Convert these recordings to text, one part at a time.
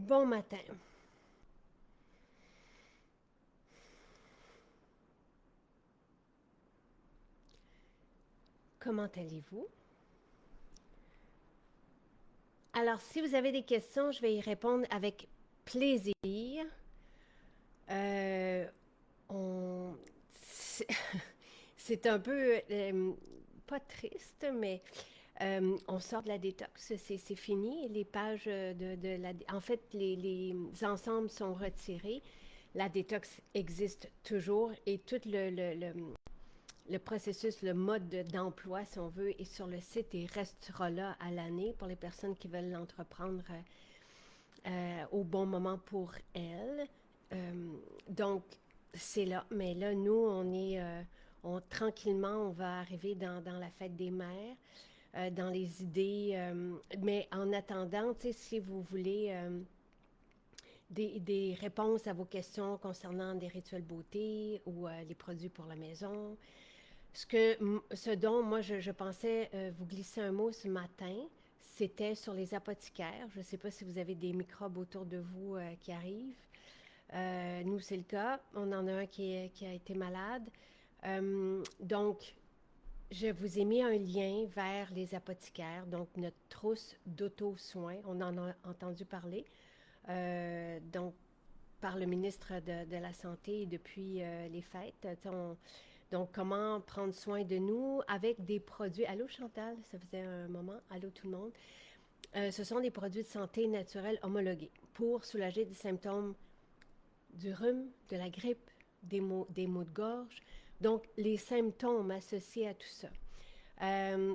Bon matin. Comment allez-vous? Alors, si vous avez des questions, je vais y répondre avec plaisir. Euh, on... C'est c'est un peu, pas triste, mais on sort de la détox. C'est fini. Les pages de la... En fait, les ensembles sont retirés. La détox existe toujours et tout le processus, le mode d'emploi, si on veut, est sur le site et restera là à l'année pour les personnes qui veulent l'entreprendre au bon moment pour elles. Donc, c'est là. Mais là, nous, tranquillement, on va arriver dans la fête des mères, dans les idées. Mais en attendant, tu sais, si vous voulez des réponses à vos questions concernant des rituels beauté ou les produits pour la maison, ce dont moi je pensais vous glisser un mot ce matin, c'était sur les apothicaires. Je ne sais pas si vous avez des microbes autour de vous qui arrivent. Nous, c'est le cas. On en a un qui a été malade. Donc, je vous ai mis un lien vers les apothicaires, donc notre trousse d'auto-soins. On en a entendu parler. Donc, par le ministre de la Santé depuis les fêtes. Donc, comment prendre soin de nous avec des produits. Allô Chantal, ça faisait un moment. Allô tout le monde. Ce sont des produits de santé naturels homologués pour soulager des symptômes du rhume, de la grippe, des maux de gorge. Donc, les symptômes associés à tout ça. Euh,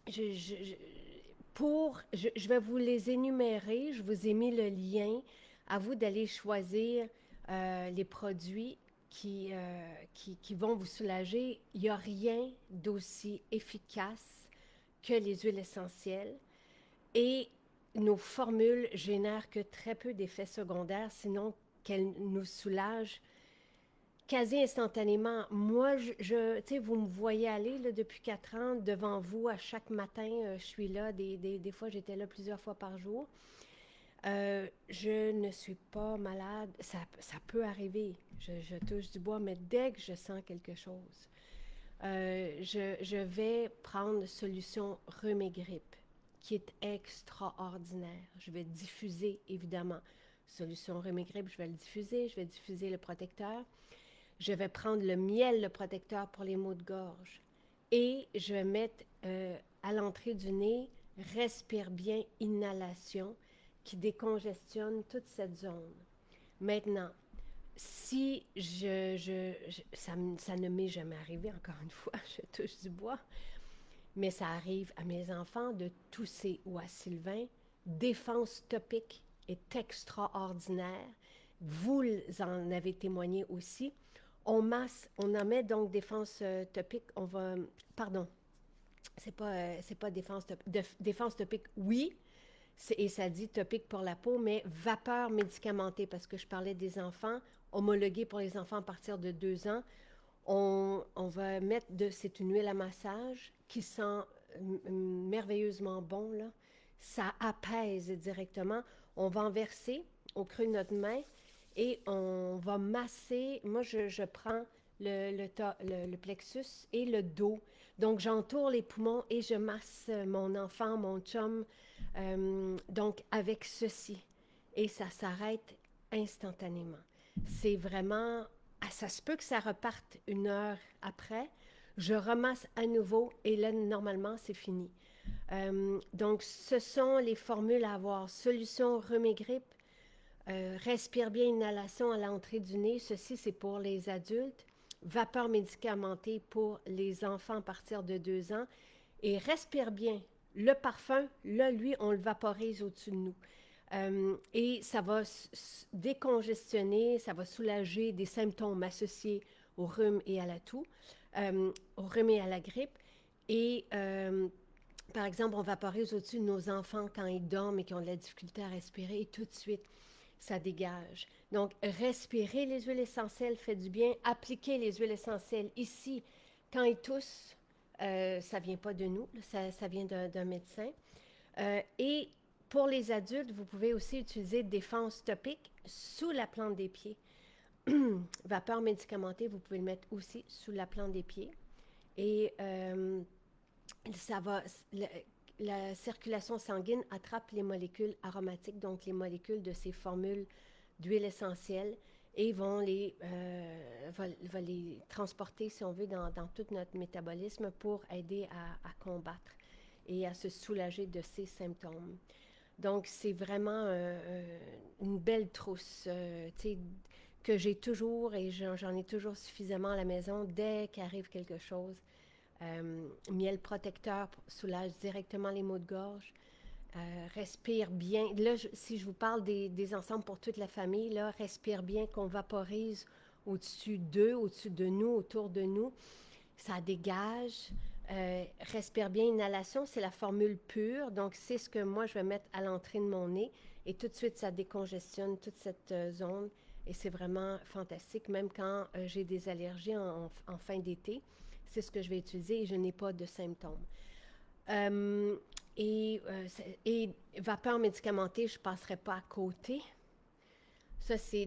je, je, je, je vais vous les énumérer. Je vous ai mis le lien. À vous d'aller choisir les produits qui vont vous soulager. Il n'y a rien d'aussi efficace que les huiles essentielles. Et nos formules génèrent que très peu d'effets secondaires, sinon qu'elles nous soulagent quasi instantanément. Moi, tu sais, vous me voyez aller là, depuis 4 ans devant vous à chaque matin. Je suis là. Des fois, j'étais là plusieurs fois par jour. Je ne suis pas malade. Ça peut arriver. Je touche du bois, mais dès que je sens quelque chose, je vais prendre solution rhume et grippe, qui est extraordinaire. Je vais diffuser, évidemment, solution rhume et grippe, je vais le diffuser. Je vais diffuser le protecteur. Je vais prendre le miel, le protecteur pour les maux de gorge. Et je vais mettre à l'entrée du nez, respire bien, inhalation, qui décongestionne toute cette zone. Maintenant, si ça ne m'est jamais arrivé, encore une fois, je touche du bois, mais ça arrive à mes enfants de tousser ou à Sylvain. Défense topique est extraordinaire. Vous en avez témoigné aussi. On en met donc défense topique. Pardon, c'est pas défense topique, oui, et ça dit topique pour la peau, mais vapeur médicamentée, parce que je parlais des enfants, homologués pour les enfants à partir de 2 ans. On va mettre c'est une huile à massage qui sent merveilleusement bon, là. Ça apaise directement. On va en verser au creux de notre main et on va masser. Moi, je prends le plexus et le dos. Donc, j'entoure les poumons et je masse mon enfant, mon chum, donc avec ceci. Et ça s'arrête instantanément. C'est vraiment... ça se peut que ça reparte 1 heure après. Je ramasse à nouveau et là, normalement, c'est fini. Donc, ce sont les formules à avoir. Solution rhume et grippe, respire bien, inhalation à l'entrée du nez. Ceci, c'est pour les adultes. Vapeur médicamentée pour les enfants à partir de 2 ans. Et respire bien. Le parfum, là, lui, on le vaporise au-dessus de nous. Et ça va décongestionner, ça va soulager des symptômes associés au rhume et à la toux, au rhume et à la grippe. Et par exemple, on vaporise au-dessus de nos enfants quand ils dorment et qui ont de la difficulté à respirer, et tout de suite, ça dégage. Donc, respirer les huiles essentielles fait du bien. Appliquer les huiles essentielles ici, quand ils toussent, ça ne vient pas de nous, ça vient d'un médecin. Et Pour les adultes, vous pouvez aussi utiliser défense topique sous la plante des pieds. Vapeur médicamentée, vous pouvez le mettre aussi sous la plante des pieds. Et ça va, la circulation sanguine attrape les molécules aromatiques, donc les molécules de ces formules d'huile essentielle, et va les transporter, si on veut, dans tout notre métabolisme pour aider à combattre et à se soulager de ces symptômes. Donc, c'est vraiment une belle trousse, que j'ai toujours et j'en ai toujours suffisamment à la maison dès qu'arrive quelque chose. Miel protecteur soulage directement les maux de gorge. Respire bien. Là, si je vous parle des ensembles pour toute la famille, là, respire bien qu'on vaporise au-dessus d'eux, au-dessus de nous, autour de nous. Ça dégage. Respire bien, inhalation, c'est la formule pure. Donc, c'est ce que moi, je vais mettre à l'entrée de mon nez. Et tout de suite, ça décongestionne toute cette zone. Et c'est vraiment fantastique, même quand j'ai des allergies en fin d'été. C'est ce que je vais utiliser et je n'ai pas de symptômes. Euh, et vapeur médicamentée, je ne passerai pas à côté.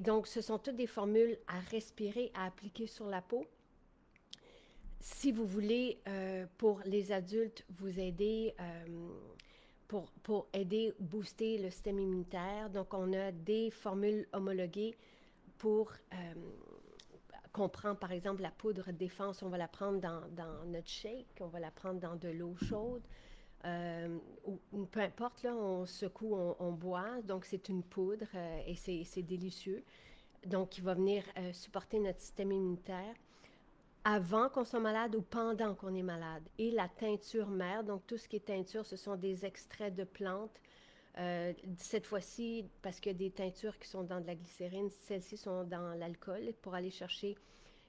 Donc, ce sont toutes des formules à respirer, à appliquer sur la peau. Si vous voulez, pour les adultes, vous aider pour aider, booster le système immunitaire, donc on a des formules homologuées pour qu'on prend, par exemple, la poudre défense, on va la prendre dans notre shake, on va la prendre dans de l'eau chaude, ou peu importe, là, on secoue, on boit, donc c'est une poudre et c'est délicieux. Donc, qui va venir supporter notre système immunitaire avant qu'on soit malade ou pendant qu'on est malade. Et la teinture mère, donc tout ce qui est teinture, ce sont des extraits de plantes. Cette fois-ci, parce qu'il y a des teintures qui sont dans de la glycérine, celles-ci sont dans l'alcool pour aller chercher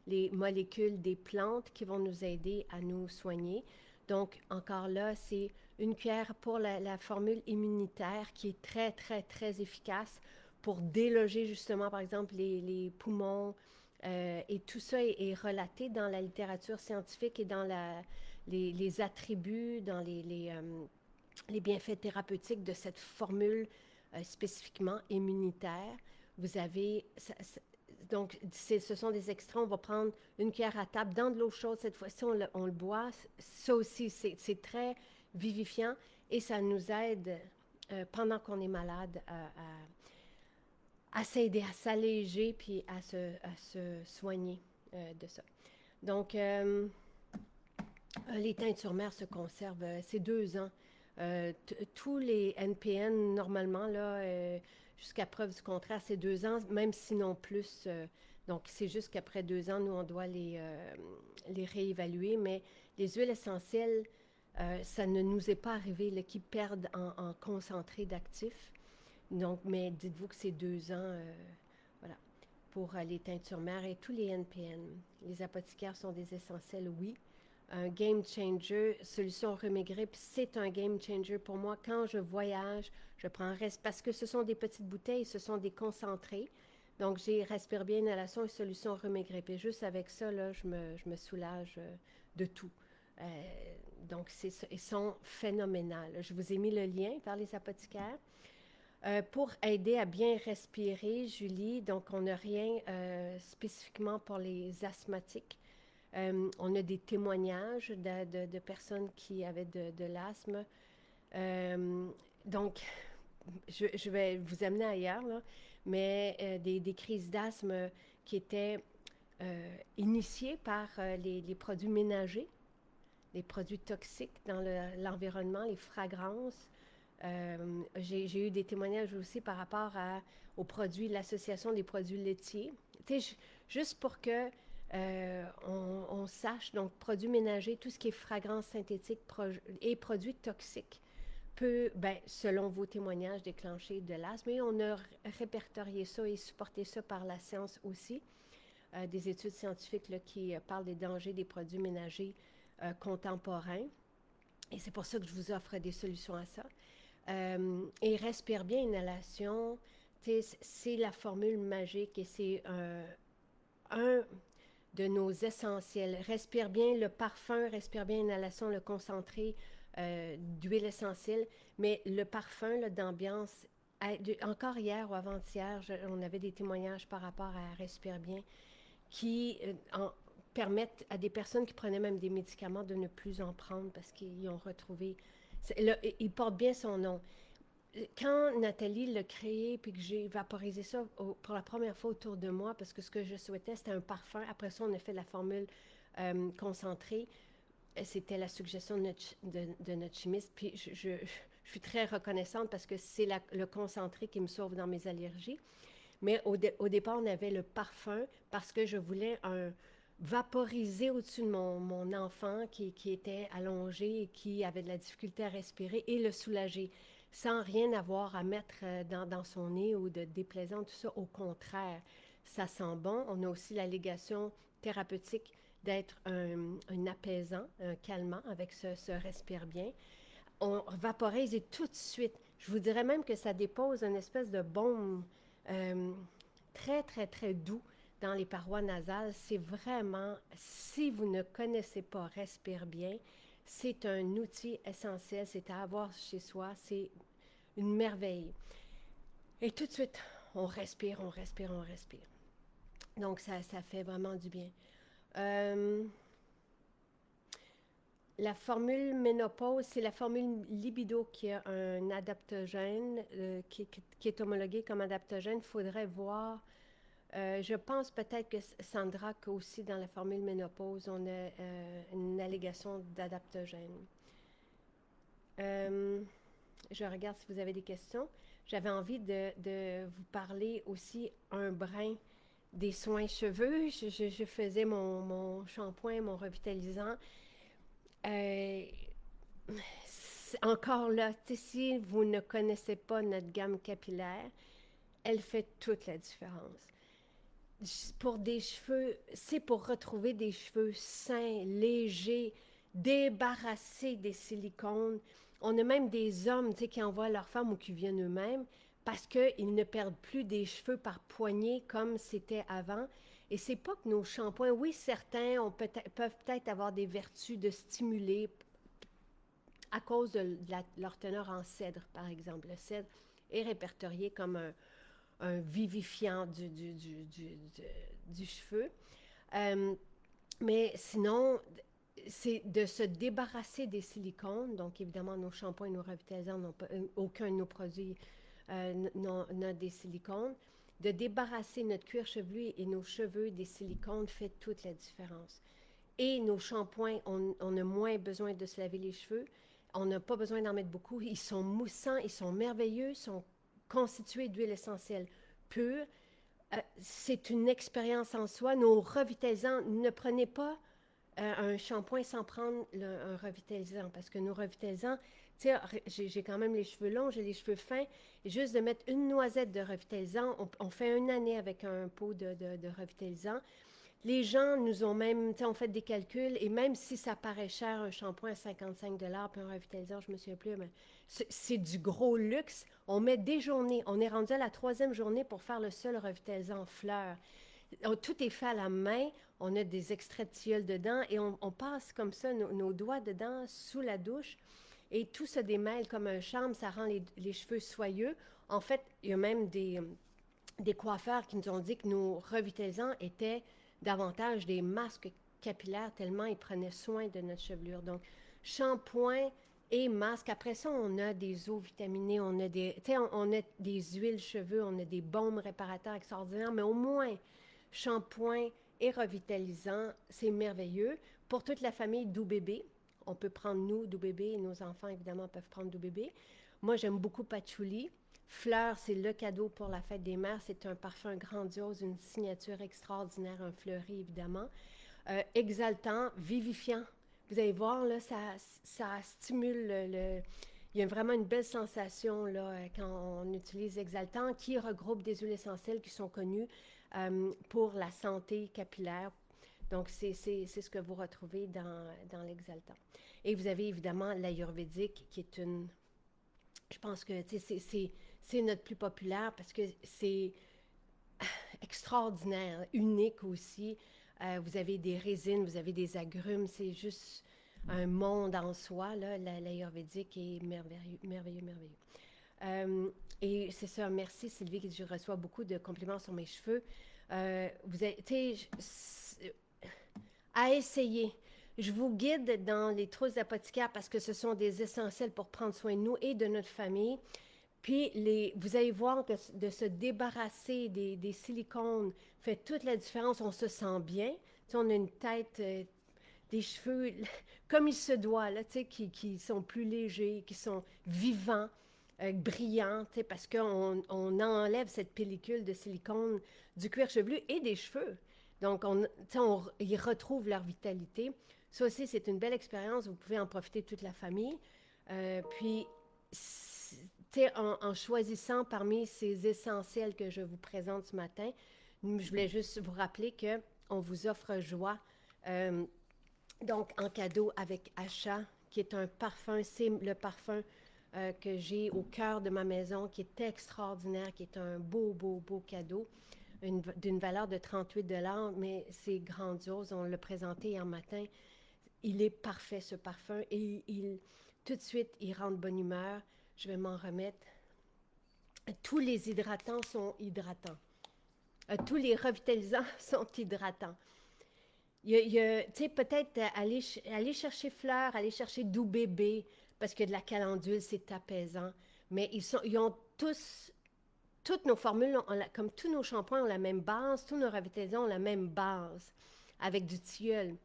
les molécules des plantes qui vont nous aider à nous soigner. Donc, encore là, c'est une cuillère pour la formule immunitaire qui est très, très, très efficace pour déloger justement, par exemple, les poumons. Et tout ça est relaté dans la littérature scientifique et dans les attributs, dans les bienfaits thérapeutiques de cette formule spécifiquement immunitaire. Vous avez, donc, ce sont des extraits. On va prendre une cuillère à table dans de l'eau chaude. Cette fois-ci, on le boit. Ça aussi, c'est très vivifiant et ça nous aide pendant qu'on est malade à s'aider, à s'alléger puis à se soigner de ça. Donc, les teintures mères se conservent, c'est 2 ans. Tous les NPN, normalement, là, jusqu'à preuve du contraire, c'est 2 ans, même sinon plus. Donc, c'est juste qu'après 2 ans, nous, on doit les réévaluer. Mais les huiles essentielles, ça ne nous est pas arrivé là, qu'ils perdent en concentré d'actifs. Donc, mais dites-vous que c'est 2 ans, voilà, pour les teintures mères et tous les NPN. Les apothicaires sont des essentiels, oui. Un game changer, solution rhume grippe, c'est un game changer pour moi. Quand je voyage, je prends un reste parce que ce sont des petites bouteilles, ce sont des concentrés. Donc, j'ai respire bien, inhalation et solution rhume grippe. Et juste avec ça, là, je me soulage de tout. Euh, donc, ils sont phénoménales. Je vous ai mis le lien vers les apothicaires. Pour aider à bien respirer, Julie, donc on n'a rien spécifiquement pour les asthmatiques. On a des témoignages de personnes qui avaient de l'asthme. Donc, je vais vous amener ailleurs, là, mais des crises d'asthme qui étaient initiées par les produits ménagers, les produits toxiques dans l'environnement, les fragrances. J'ai eu des témoignages aussi par rapport aux produits, l'association des produits laitiers. Juste pour que on sache, donc produits ménagers, tout ce qui est fragrance synthétique et produits toxiques peut, selon vos témoignages, déclencher de l'asthme. Et on a répertorié ça et supporté ça par la science aussi. Des études scientifiques là, qui parlent des dangers des produits ménagers contemporains. Et c'est pour ça que je vous offre des solutions à ça. Et respire bien, inhalation, c'est la formule magique et c'est un de nos essentiels. Respire bien le parfum, respire bien inhalation, le concentré d'huile essentielle, mais le parfum là, d'ambiance, encore hier ou avant-hier, on avait des témoignages par rapport à Respire bien qui permettent à des personnes qui prenaient même des médicaments de ne plus en prendre parce qu'ils ont retrouvé. Là, il porte bien son nom. Quand Nathalie l'a créé puis que j'ai vaporisé ça pour la première fois autour de moi, parce que ce que je souhaitais, c'était un parfum. Après ça, on a fait la formule concentrée. C'était la suggestion de notre chimiste. Puis je suis très reconnaissante parce que c'est le concentré qui me sauve dans mes allergies. Mais au départ, on avait le parfum parce que je voulais vaporiser au-dessus de mon enfant qui était allongé et qui avait de la difficulté à respirer et le soulager sans rien avoir à mettre dans son nez ou de déplaisant, tout ça. Au contraire, ça sent bon. On a aussi l'allégation thérapeutique d'être un apaisant, un calmant avec ce respire bien. On vaporise et tout de suite, je vous dirais même que ça dépose une espèce de baume euh, très, très, très doux dans les parois nasales. C'est vraiment, si vous ne connaissez pas Respire bien, c'est un outil essentiel, c'est à avoir chez soi, c'est une merveille. Et tout de suite, on respire, on respire, on respire. Donc, ça fait vraiment du bien. Euh, la formule ménopause, c'est la formule libido qui a un adaptogène, qui est homologué comme adaptogène. Il faudrait voir. Je pense peut-être que Sandra, aussi dans la formule ménopause, on a une allégation d'adaptogène. Euh, je regarde si vous avez des questions. J'avais envie de vous parler aussi un brin des soins cheveux. Je faisais mon shampoing, mon revitalisant. Euh, Encore là, si vous ne connaissez pas notre gamme capillaire, elle fait toute la différence. Pour des cheveux, c'est pour retrouver des cheveux sains, légers, débarrassés des silicones. On a même des hommes qui envoient leurs femmes ou qui viennent eux-mêmes parce qu'ils ne perdent plus des cheveux par poignée comme c'était avant. Et c'est pas que nos shampoings, oui, certains peuvent peut-être avoir des vertus de stimuler à cause de leur teneur en cèdre, par exemple. Le cèdre est répertorié comme un vivifiant du cheveu. Euh, mais sinon, c'est de se débarrasser des silicones. Donc, évidemment, nos shampoings et nos revitalisants n'ont pas, aucun de nos produits n'a des silicones. De débarrasser notre cuir chevelu et nos cheveux des silicones fait toute la différence. Et nos shampoings, on a moins besoin de se laver les cheveux. On n'a pas besoin d'en mettre beaucoup. Ils sont moussants, ils sont merveilleux, ils sont constitués d'huile essentielle pure. C'est une expérience en soi. Nos revitalisants, ne prenez pas un shampoing sans prendre un revitalisant parce que nos revitalisants, tu sais, j'ai quand même les cheveux longs, j'ai les cheveux fins. Et juste de mettre une noisette de revitalisant, on fait une année avec un pot de revitalisant. Les gens nous ont même, tu sais, on fait des calculs et même si ça paraît cher, un shampoing à 55 puis un revitalisant, je me souviens plus, mais c'est du gros luxe. On met des journées. On est rendu à la 3e journée pour faire le seul revitalisant fleur. Tout est fait à la main. On a des extraits de tilleul dedans et on passe comme ça nos doigts dedans sous la douche et tout se démêle comme un charme. Ça rend les cheveux soyeux. En fait, il y a même des coiffeurs qui nous ont dit que nos revitalisants étaient davantage des masques capillaires tellement ils prenaient soin de notre chevelure. Donc, shampoing et masque. Après ça, on a des eaux vitaminées, on a des huiles cheveux, on a des baumes réparateurs extraordinaires, mais au moins, shampoing et revitalisant, c'est merveilleux. Pour toute la famille Doux Bébé, on peut prendre nous, Doux Bébé, et nos enfants, évidemment, peuvent prendre Doux Bébé. Moi, j'aime beaucoup Patchouli. Fleur, c'est le cadeau pour la fête des mères. C'est un parfum grandiose, une signature extraordinaire, un fleuri, évidemment. Exaltant, vivifiant. Vous allez voir, là, ça stimule il y a vraiment une belle sensation là, quand on utilise Exaltant, qui regroupe des huiles essentielles qui sont connues pour la santé capillaire. Donc, c'est ce que vous retrouvez dans l'Exaltant. Et vous avez évidemment l'Ayurvédique, qui est une... Je pense que c'est notre plus populaire parce que c'est extraordinaire, unique aussi. Vous avez des résines, vous avez des agrumes, c'est juste un monde en soi, là, l'ayurvédique est merveilleux, merveilleux, merveilleux. Et c'est ça, merci Sylvie, que je reçois beaucoup de compliments sur mes cheveux. Vous êtes, tu sais, à essayer. Je vous guide dans les trousses d'apothicaire parce que ce sont des essentiels pour prendre soin de nous et de notre famille. Puis, vous allez voir que de se débarrasser des silicones fait toute la différence. On se sent bien. Tu sais, on a une tête, des cheveux comme il se doit, là, tu sais, qui sont plus légers, qui sont vivants, brillants, tu sais, parce qu'on enlève cette pellicule de silicone du cuir chevelu et des cheveux. Donc, ils retrouvent leur vitalité. Ça aussi, c'est une belle expérience. Vous pouvez en profiter toute la famille. Puis, en choisissant parmi ces essentiels que je vous présente ce matin, je voulais juste vous rappeler qu'on vous offre joie. Donc, en cadeau avec Achat, qui est un parfum, c'est le parfum que j'ai au cœur de ma maison, qui est extraordinaire, qui est un beau, beau, beau cadeau, d'une valeur de 38 mais c'est grandiose. On l'a présenté hier matin. Il est parfait, ce parfum, et tout de suite, il rend de bonne humeur. Je vais m'en remettre. Tous les hydratants sont hydratants. Tous les revitalisants sont hydratants. Tu sais, peut-être aller chercher fleurs, aller chercher doux bébé, parce que de la calendule, c'est apaisant. Mais ils ont tous, toutes nos formules, comme tous nos shampoings ont la même base, tous nos revitalisants ont la même base, avec du tilleul.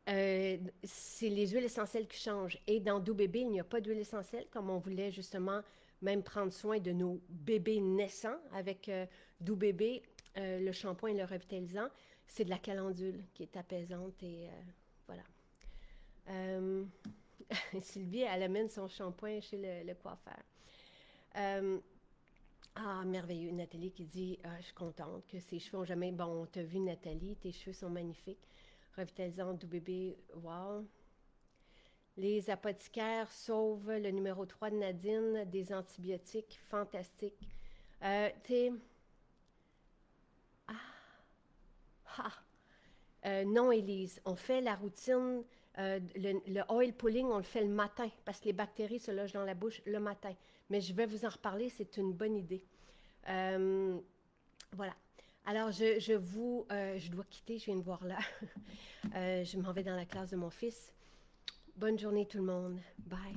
C'est les huiles essentielles qui changent. Et dans Doux Bébé, il n'y a pas d'huile essentielle, comme on voulait justement même prendre soin de nos bébés naissants avec Doux Bébé, le shampoing et le revitalisant. C'est de la calendule qui est apaisante et voilà. Euh, Sylvie, elle amène son shampoing chez le coiffeur. Merveilleux. Nathalie qui dit je suis contente que ses cheveux ont jamais. Bon, on t'a vu, Nathalie, tes cheveux sont magnifiques. Revitalisant, Doux Bébé, wow. Les apothicaires sauvent le numéro 3 de Nadine, des antibiotiques fantastiques. Tu sais, non, Élise, on fait la routine, le oil pulling, on le fait le matin parce que les bactéries se logent dans la bouche le matin. Mais je vais vous en reparler, c'est une bonne idée. Voilà. Alors, je dois quitter, je viens de voir là. Je m'en vais dans la classe de mon fils. Bonne journée tout le monde. Bye.